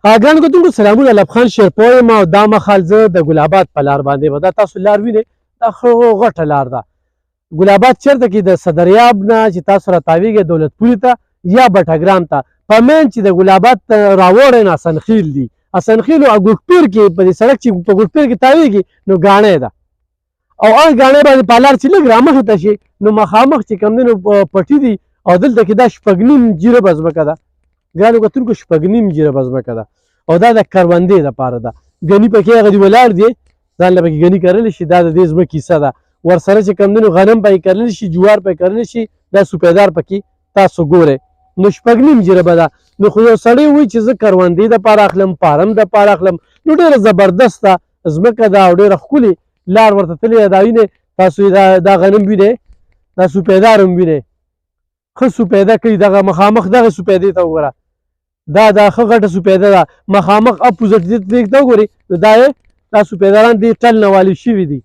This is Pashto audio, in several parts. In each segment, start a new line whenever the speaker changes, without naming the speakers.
ګرانو کتونکو سلامونه، لب خان شیرپور یم او دا مهال زه د ګل آباد په لار باندې یم. دا تاسو لار وینئ، دا ښه غټه لار ده. ګل آباد چېرته کې د صدریاب نه چې تاسو راتاویږئ دولتپورې ته یا بټګرام ته، په مین چې د ګل آباد راوړئ نو اسنخیل دي. اسنخیل او ګوټپیر کې په دې سړک چې په ګوټپیر کې تاویږي نو ګاڼی ده، او هغه ګاڼی باندې په لار چې لږ رامخې ته شي نو مخامخ چې کوم دی نو پټي دي، او دلته کې دا 6.5 جریبه ځمکه ده. ګرانو کتونکو 6.5 جریبه ځمکه ده، او دا د کروندې دپاره ده. ګني پکې هغه دي ولاړ دي، ځان له پکې ګني کرلی شي. دا د دې ځمکې حصه ده. ورسره چې کوم دی نو غنم پکې کرلی شي، جوار پکې کرلی شي، دا سوپیدار پکې تاسو ګورئ. نو 6.5 جریبه ده. نو خو یو سړی وایي چې زه کروندې دپاره اخلم، فارم دپاره اخلم، نو ډېره زبردسته ځمکه ده او ډېره ښکلې لار ورته تللې ده. دا وینئ تاسو دا غنم وینئ، دا سوپیدار هم وینئ، ښه سوپیده کوي. دغه مخامخ دغه سوپیدې ته وګوره، دا ښه غټه سوپیده ده. مخامخ اپوزټ دې ته وګورئ نو دا سوپیداران دې ټل نه والي شوي دي.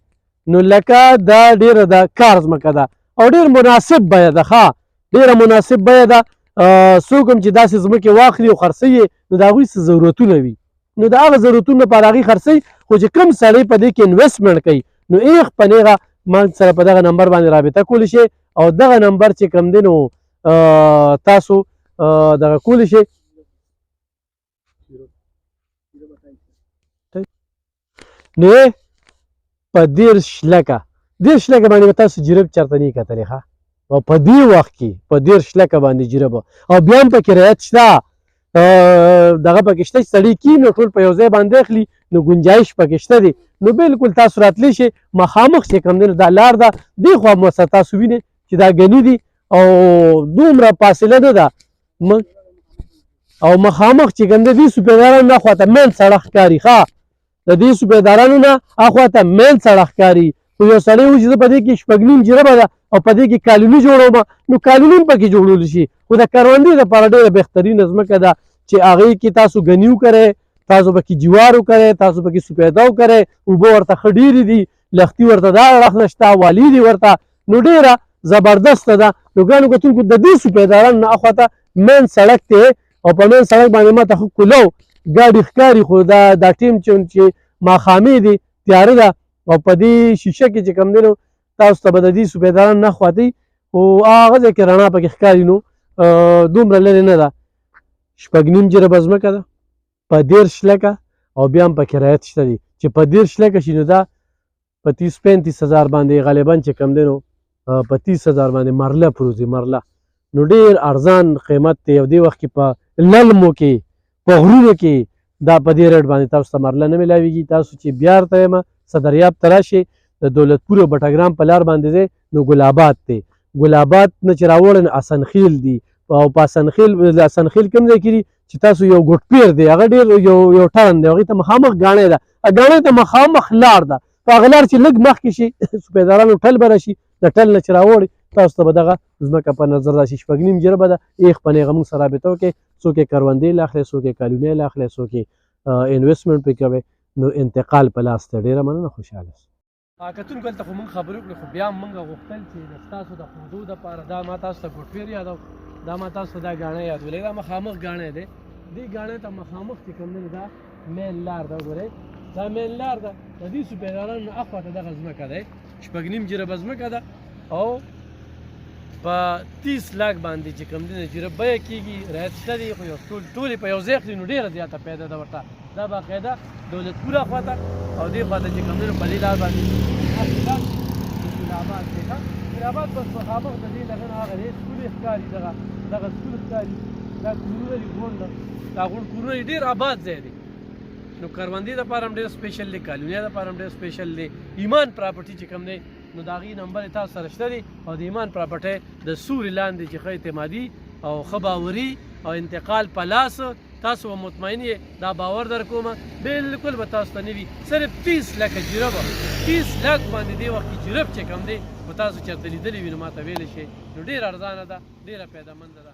نو لکه دا ډېره د کار ځمکه ده او ډېر مناسب بیه ده. ښه ډېره مناسب بیه ده. څوک هم چې داسې ځمکې واخلي او خرڅوي یې نو د هغوی څه ضرورتونه وي، نو د هغه ضرورتونو لپاره هغوی خرڅوي. خو چې کوم سړی په دې کې انویسټمنټ کوي نو ایخ په نیغه ما سره په دغه نمبر باندې رابطه کولی شئ، او دغه نمبر چې کوم دی نو تاسو دغه کولی شئ. نو په 13 لکه باندې به تاسو جریب چېرته نه یې کتلی، ښه، او په دې وخت کې په 13 لکه باندې جریبه، او بیا هم پکې رعایت شته، دغه پکې شته چې سړي کي نو ټول په یو ځای باندې اخلي، نو ګنجایش پکې شته دی. نو بالکل تاسو راتلی شئ. مخامخ چې کوم دی نو دا لار ده، دې خوا سره تاسو وینئ چې دا ګني دي او دومره فاصله نه ده. او مخامخ چې کوم دی دې سوپیدارانو نه خواته مین سړک ښکاري. ښه د دې سوپیدارانو نه اخواته مین سړک ښکاري. خو یو سړی وایي چې زه په دې کې 6.5 جریبه ده او په دې کې کالوني جوړوم، نو کالوني هم پکې جوړولی شي. خو د کروندې دپاره ډېره بهترینه ځمکه ده چې هغې کې تاسو ګني وکرئ، تاسو پکې جوار وکرئ، تاسو پکې سوپیده وکرئ، اوبه ورته ښه ډېرې دي، لښتي ورته دا اړخ نه شته، والي دي ورته، نو ډېره زبردسته ده. نو ګرانو کتونکو د دې سوپیدارانو نه اخواته مین سړک دی، او په مین سړک باندې ماته ښه کولو ګاډي ښکاري. خو دا ټیم چې ماښامې دي، تیاره ده، او په دې شیشه کې چې کوم دی نو تاسو ته به د دې سوپیداران نه خواتئ، خو هغه ځای کې رڼا پکې ښکاري، نو دومره لرې نه ده. 6.5 جریبه ځمکه ده په 13 لکه، او بیا هم پکې رعایت شته دی. چې په 13 لکه شي نو دا په 30-35 هزار باندې غالبا چې کوم دی نو په 30 هزار باندې مرله پروزي. مرله نو ډېر ارزان قیمت دی. او دې وخت کې په للمو کې په غرونو کې دا په دې ریټ باندې تاسو ته مرله نه میلاویږي. تاسو چې بیا ورته یم صدریاب ته راشئ، د دولتپور او بټګرام په لار باندې دی نو ګل آباد دی. ګل آباد نه چې راوړئ نو اسنخیل دی، او په اسنخیل کوم ځای کې دي چې تاسو یو ګوټپیر دی، هغه ډېر یو ټرن دی، هغې ته مخامخ ګاڼی ده، ګاڼۍ ته مخامخ لار ده. په هغه لار چې لږ مخکې شي سوپیدارانو ټل به راشي، د ټل نه چې راوړئ تاسو ته به دغه ځمکه په نظر راشي. 6.5 جریبه ده. ایخ په نیغه موږ سره رابطه وکړئ. څوک یې کروندې له اخلئ، څوک یې کالونی له اخلئ، څوک یې انویسټمنټ پرې کوئ، نو انتقال په لاس ته. ډېره مننه، خوشحاله شئ. کتونکو دلته خو موږ خبرې وکړې، خو بیا هم موږ غوښتل چې د ستاسو د ښودو دپاره دا ما تاسو ته ګوټپیر یادو، دا ما تاسو ته دا ګاڼی یادولی، دا مخامخ ګاڼی دی. دې ګاڼۍ ته مخامخ چې کوم دی دا مین لار ده. وګورئ دا مین لار ده. د دې سوپیدارانو نه اخواته دغه ځمکه دی، 6.5 جریبه ځمکه ده، او په 30 لاک باندې چې کوم دی جریب بیه کېږي. رعایت شته دی، خو یو ټولې په یو ځای اخلي نو ډېره زیاته پیدا ده ورته. دا باقاعده دولتپور اخواته او دې خواته چې کوم دی نو په دې لار باندې ګل آباد دی. ګل آباد بس مخامخ د دې دغه نه هغه دی سکول ښکاري، دغه سکول ښکاري، دا کورونه دي غونډه، دا غونډ کورونه دي، ډېر آباد ځای دی. نو کروندې دپاره هم ډېر سپیشل دی، کالونیا دپاره هم ډېر سپیشل دی. ایمان پراپرټي چې کوم دی نو د هغې نمبر یې تاسو سره شته دی، او د ایمان پراپرټۍ د سوري لاندې چې ښه اعتمادي او ښه باوري او انتقال په لاس، تاسو به مطمئن یې، دا باور در کومه بالکل به تاسو ته نه وي. صرف 30 لکه جریبه، 30 لک باندې دې وخت کې جریب چې کوم دی خو تاسو چېرته لیدلی وي نو ما ته ویلی شئ. نو ډېره ارزانه ده، ډېره پیدامنده ده.